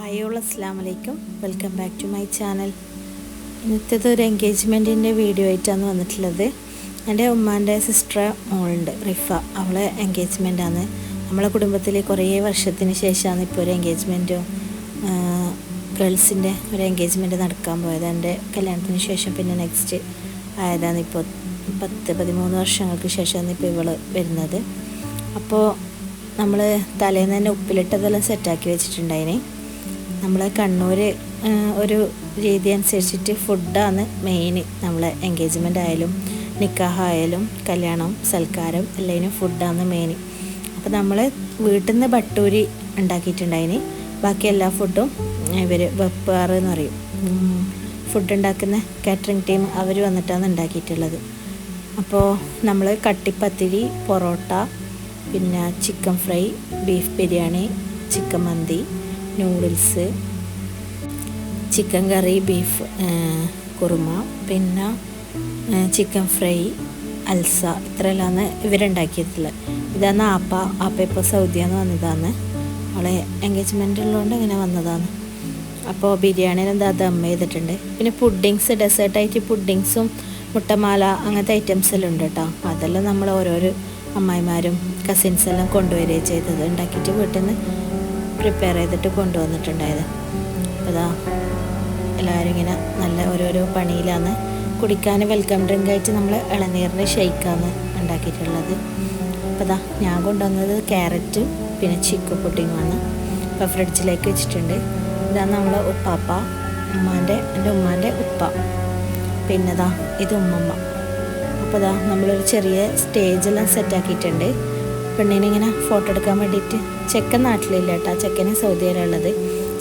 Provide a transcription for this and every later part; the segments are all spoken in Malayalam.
ഹായ് ഓൾ അസ്സലാമു അലൈക്കും. Welcome back to my channel. ഇന്നത്തേത് ഒരു എൻഗേജ്മെൻറ്റിൻ്റെ വീഡിയോ ആയിട്ടാണ് വന്നിട്ടുള്ളത്. എൻ്റെ ഉമ്മാൻ്റെ സിസ്റ്റർ മോളുണ്ട് റിഫ, അവളെ എൻഗേജ്മെൻറ്റാണ്. നമ്മളെ കുടുംബത്തിൽ കുറേ വർഷത്തിന് ശേഷമാണ് ഇപ്പോൾ ഒരു എൻഗേജ്മെൻറ്റും ഗേൾസിൻ്റെ ഒരു എൻഗേജ്മെൻറ്റ് നടക്കാൻ പോയത്. എൻ്റെ കല്യാണത്തിന് ശേഷം പിന്നെ നെക്സ്റ്റ് ആയതാണ്. ഇപ്പോൾ 10-13 വർഷങ്ങൾക്ക് ശേഷമാണ് ഇപ്പോൾ ഇവൾ വരുന്നത്. അപ്പോൾ നമ്മൾ തലേന്ന് തന്നെ ഉപ്പിലിട്ടതെല്ലാം സെറ്റാക്കി വെച്ചിട്ടുണ്ടായിന്. നമ്മൾ കണ്ണൂർ ഒരു രീതി അനുസരിച്ചിട്ട് ഫുഡാണ് മെയിൻ. നമ്മളെ എൻഗേജ്മെൻ്റ് ആയാലും നിക്കാഹായാലും കല്യാണം സൽക്കാരം എല്ലാത്തിനും ഫുഡാണ് മെയിൻ. അപ്പോൾ നമ്മൾ വീട്ടിൽ നിന്ന് ബട്ടൂരി ഉണ്ടാക്കിയിട്ടുണ്ടായിന്. ബാക്കി എല്ലാ ഫുഡും ഇവർ വെപ്പാറ് എന്ന് പറയും, ഫുഡ് ഉണ്ടാക്കുന്ന കാറ്ററിംഗ് ടീം അവർ വന്നിട്ടാണ് ഉണ്ടാക്കിയിട്ടുള്ളത്. അപ്പോൾ നമ്മൾ കട്ടിപ്പത്തിരി, പൊറോട്ട, പിന്നെ chicken fry, beef biryani, chicken mandi, noodles, chicken curry, beef kurma, പിന്നെ ചിക്കൻ ഫ്രൈ, അൽസ, ഇത്രയെല്ലാമാണ് ഇവരുണ്ടാക്കിയിട്ടുള്ളത്. ഇതാണ് ആപ്പ ഇപ്പോൾ സൗദിയിൽ നിന്ന് വന്നതാണ്. അവളെ എൻഗേജ്മെൻ്റ് ഉള്ളതുകൊണ്ട് ഇങ്ങനെ വന്നതാണ്. അപ്പോൾ ബിരിയാണിയിൽ എന്താ ദം ചെയ്തിട്ടുണ്ട്. പിന്നെ പുഡിങ്സ്, ഡെസേർട്ടായിട്ട് പുഡിങ്സും മുട്ടമാല അങ്ങനത്തെ ഐറ്റംസ് എല്ലാം ഉണ്ട് കേട്ടോ. അതെല്ലാം നമ്മൾ ഓരോരോ അമ്മായിമാരും കസിൻസ് എല്ലാം കൊണ്ടുവരികയും ചെയ്തത്, ഉണ്ടാക്കിയിട്ട് വീട്ടിൽ നിന്ന് പ്രിപ്പയർ ചെയ്തിട്ട് കൊണ്ടുവന്നിട്ടുണ്ടായത്. അപ്പോൾ അതാ എല്ലാവരും ഇങ്ങനെ നല്ല ഓരോരോ പണിയിലാണ്. കുടിക്കാൻ വെൽക്കം ഡ്രിങ്ക് ആയിട്ട് നമ്മൾ ഇളനീറിൻ്റെ ഷെയ്ക്കാണ് ഉണ്ടാക്കിയിട്ടുള്ളത്. അപ്പോൾ അതാ ഞാൻ കൊണ്ടുവന്നത് ക്യാരറ്റ് പിന്നെ ചിക്കു പുഡിങ്ങാണ്. അപ്പോൾ ഫ്രിഡ്ജിലേക്ക് വെച്ചിട്ടുണ്ട്. ഇതാണ് നമ്മളെ ഉപ്പാപ്പ, എൻ്റെ ഉമ്മാൻ്റെ ഉപ്പ. പിന്നെ ഇതാ ഇത് ഉമ്മമ്മ. അപ്പോൾ ഇതാ നമ്മളൊരു ചെറിയ സ്റ്റേജെല്ലാം സെറ്റാക്കിയിട്ടുണ്ട്. പെണ്ണിനിങ്ങനെ ഫോട്ടോ എടുക്കാൻ വേണ്ടിയിട്ട്. ചെക്കൻ നാട്ടിലില്ല കേട്ടോ, ചെക്കന് സൗദിയിലുള്ളത്.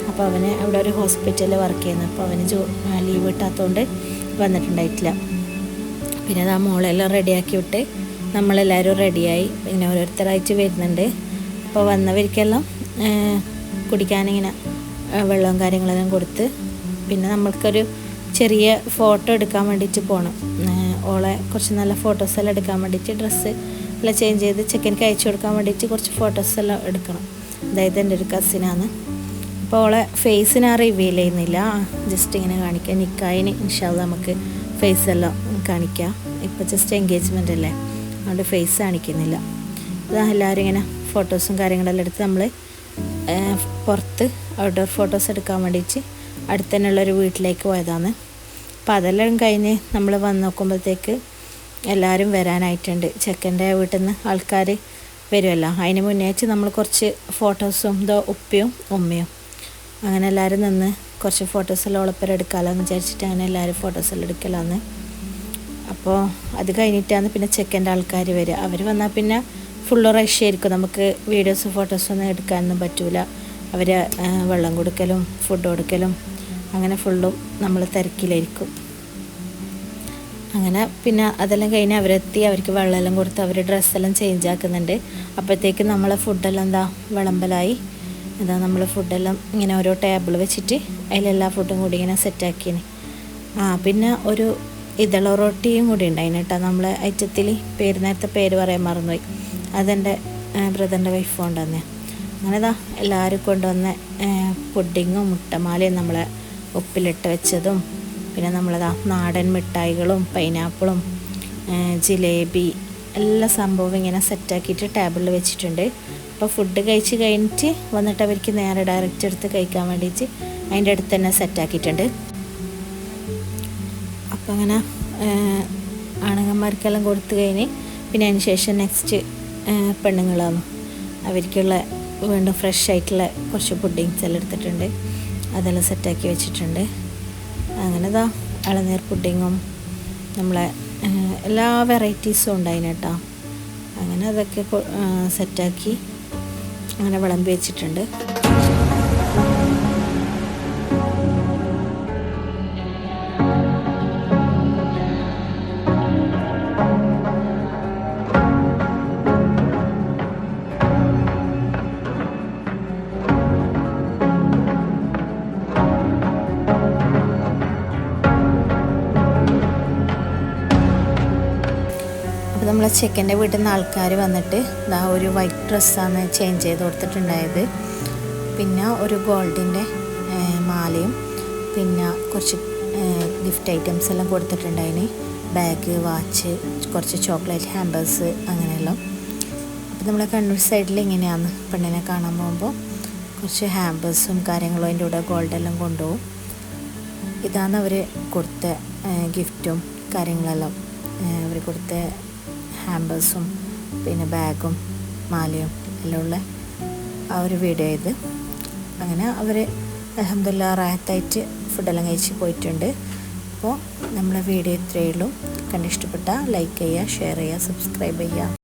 അപ്പോൾ അവന് അവിടെ ഒരു ഹോസ്പിറ്റലിൽ വർക്ക് ചെയ്യുന്നു. അപ്പോൾ അവന് ലീവ് കിട്ടാത്തതുകൊണ്ട് വന്നിട്ടുണ്ടായിട്ടില്ല. പിന്നെ അത് ആ മോളെല്ലാം റെഡിയാക്കി വിട്ട് നമ്മളെല്ലാവരും റെഡിയായി. പിന്നെ ഓരോരുത്തരായിട്ട് വരുന്നുണ്ട്. അപ്പോൾ വന്നവർക്കെല്ലാം കുടിക്കാനിങ്ങനെ വെള്ളവും കാര്യങ്ങളെല്ലാം കൊടുത്ത് പിന്നെ നമ്മൾക്കൊരു ചെറിയ ഫോട്ടോ എടുക്കാൻ വേണ്ടിയിട്ട് പോകണം. ഓളെ കുറച്ച് നല്ല ഫോട്ടോസെല്ലാം എടുക്കാൻ വേണ്ടിയിട്ട് ഡ്രസ്സ് എല്ലാം ചേഞ്ച് ചെയ്ത് ചെക്കനിക്ക് അയച്ചു കൊടുക്കാൻ വേണ്ടിയിട്ട് കുറച്ച് ഫോട്ടോസെല്ലാം എടുക്കണം. അതായത് എൻ്റെ ഒരു കസിനാണ്. അപ്പോൾ ഓളെ ഫേസിന് റിവീൽ ചെയ്യുന്നില്ല, ജസ്റ്റ് ഇങ്ങനെ കാണിക്കുക. നിക്കായിന് ഇൻഷാല്ലാ നമുക്ക് ഫേസെല്ലാം കാണിക്കാം. ഇപ്പോൾ ജസ്റ്റ് എൻഗേജ്മെൻ്റ് അല്ലേ, അതുകൊണ്ട് ഫേസ് കാണിക്കുന്നില്ല. ഇതാ എല്ലാവരും ഇങ്ങനെ ഫോട്ടോസും കാര്യങ്ങളെല്ലാം എടുത്ത് നമ്മൾ പുറത്ത് ഔട്ട്ഡോർ ഫോട്ടോസ് എടുക്കാൻ വേണ്ടിയിട്ട് അടുത്ത് തന്നെയുള്ളൊരു വീട്ടിലേക്ക് പോയതാണ്. അപ്പോൾ അതെല്ലാം കഴിഞ്ഞ് നമ്മൾ വന്ന് നോക്കുമ്പോഴത്തേക്ക് എല്ലാവരും വരാനായിട്ടുണ്ട്. ചെക്കൻ്റെ വീട്ടിൽ നിന്ന് ആൾക്കാർ വരുമല്ലോ. അതിന് മുന്നേച്ച് നമ്മൾ കുറച്ച് ഫോട്ടോസും ഉപ്പയും ഉമ്മയും അങ്ങനെ എല്ലാവരും നിന്ന് കുറച്ച് ഫോട്ടോസെല്ലാം ഉളപ്പരം എടുക്കാമെന്ന് വിചാരിച്ചിട്ട് അങ്ങനെ എല്ലാവരും ഫോട്ടോസെല്ലാം എടുക്കലാന്ന്. അപ്പോൾ അത് കഴിഞ്ഞിട്ടാണ് പിന്നെ ചെക്കൻ്റെ ആൾക്കാർ വരിക. അവർ വന്നാൽ പിന്നെ ഫുള്ള് റഷ് ആയിരിക്കും. നമുക്ക് വീഡിയോസും ഫോട്ടോസൊന്നും എടുക്കാനൊന്നും പറ്റില്ല. അവർ വെള്ളം കൊടുക്കലും ഫുഡ് കൊടുക്കലും അങ്ങനെ ഫുള്ളും നമ്മൾ തിരക്കിലായിരിക്കും. അങ്ങനെ പിന്നെ അതെല്ലാം കഴിഞ്ഞ് അവരെത്തി, അവർക്ക് വെള്ളമെല്ലാം കൊടുത്ത് അവർ ഡ്രസ്സെല്ലാം ചേഞ്ച് ആക്കുന്നുണ്ട്. അപ്പോഴത്തേക്ക് നമ്മളെ ഫുഡെല്ലാം എന്താ വിളമ്പലായി. എന്താ നമ്മൾ ഫുഡെല്ലാം ഇങ്ങനെ ഓരോ ടേബിൾ വെച്ചിട്ട് അതിലെല്ലാ ഫുഡും കൂടി ഇങ്ങനെ സെറ്റാക്കിന്. പിന്നെ ഒരു ഇതള റൊട്ടിയും കൂടി ഉണ്ടായിന് കേട്ടോ. നമ്മൾ ഐറ്റത്തിൽ നേരത്തെ പേര് പറയാൻ മറന്നുപോയി. അതെൻ്റെ ബ്രദറിൻ്റെ വൈഫ് കൊണ്ടുവന്നേ. അങ്ങനെ ഇതാ എല്ലാവരും കൊണ്ടുവന്ന പുഡിങ്ങും മുട്ടമാലയും നമ്മളെ ഉപ്പിലിട്ട് വെച്ചതും പിന്നെ നമ്മളതാ നാടൻ മിഠായികളും പൈനാപ്പിളും ജിലേബി എല്ലാ സംഭവവും ഇങ്ങനെ സെറ്റാക്കിയിട്ട് ടേബിളിൽ വെച്ചിട്ടുണ്ട്. അപ്പോൾ ഫുഡ് കഴിച്ച് കഴിഞ്ഞിട്ട് വന്നിട്ട് അവർക്ക് നേരെ ഡയറക്റ്റ് എടുത്ത് കഴിക്കാൻ വേണ്ടിയിട്ട് അതിൻ്റെ അടുത്ത് തന്നെ സെറ്റാക്കിയിട്ടുണ്ട്. അപ്പോൾ അങ്ങനെ ആണുങ്ങന്മാർക്കെല്ലാം കൊടുത്തു കഴിഞ്ഞ് പിന്നെ അതിന് ശേഷം നെക്സ്റ്റ് പെണ്ണുങ്ങളാണ്. അവർക്കുള്ള വീണ്ടും ഫ്രഷ് ആയിട്ടുള്ള കുറച്ച് പുഡിങ്സ് എല്ലാം എടുത്തിട്ടുണ്ട്, അതെല്ലാം സെറ്റാക്കി വെച്ചിട്ടുണ്ട്. അങ്ങനെ ഇതാ ഇളനീർ പുഡിങ്ങും നമ്മളെ എല്ലാ വെറൈറ്റീസും ഉണ്ടായിന് കേട്ടോ. അങ്ങനെ അതൊക്കെ സെറ്റാക്കി അങ്ങനെ വിളമ്പി വെച്ചിട്ടുണ്ട്. നമ്മളെ ചെക്കൻ്റെ വീട്ടിൽ നിന്ന് ആൾക്കാർ വന്നിട്ട് ഇതാ ഒരു വൈറ്റ് ഡ്രസ്സാണ് ചേഞ്ച് ചെയ്ത് കൊടുത്തിട്ടുണ്ടായത്. പിന്നെ ഒരു ഗോൾഡിൻ്റെ മാലയും പിന്നെ കുറച്ച് ഗിഫ്റ്റ് ഐറ്റംസ് എല്ലാം കൊടുത്തിട്ടുണ്ടായിന്. ബാഗ്, വാച്ച്, കുറച്ച് ചോക്ലേറ്റ് ഹാമ്പേഴ്സ് അങ്ങനെയെല്ലാം. അപ്പോൾ നമ്മളെ കണ്ണൂർ സൈഡിൽ ഇങ്ങനെയാണ് പെണ്ണിനെ കാണാൻ പോകുമ്പോൾ കുറച്ച് ഹാമ്പേഴ്സും കാര്യങ്ങളും അതിൻ്റെ കൂടെ ഗോൾഡെല്ലാം കൊണ്ടുപോകും. ഇതാണ് അവർ കൊടുത്ത ഗിഫ്റ്റും കാര്യങ്ങളെല്ലാം. അവർ കൊടുത്ത ഹാമ്പേഴ്സും പിന്നെ ബാഗും മാലയും എല്ലാം ഉള്ള ആ ഒരു വീഡിയോ ഇത്. അങ്ങനെ അവർ അൽഹംദുലില്ലാഹ് റാഹത്തായിട്ട് ഫുഡെല്ലാം കഴിച്ച് പോയിട്ടുണ്ട്. അപ്പോൾ നമ്മളെ വീഡിയോ ഇത്രയേ ഉള്ളൂ. കണ്ടിഷ്ടപ്പെട്ടാൽ ലൈക്ക് ചെയ്യുക, ഷെയർ ചെയ്യുക, സബ്സ്ക്രൈബ് ചെയ്യുക.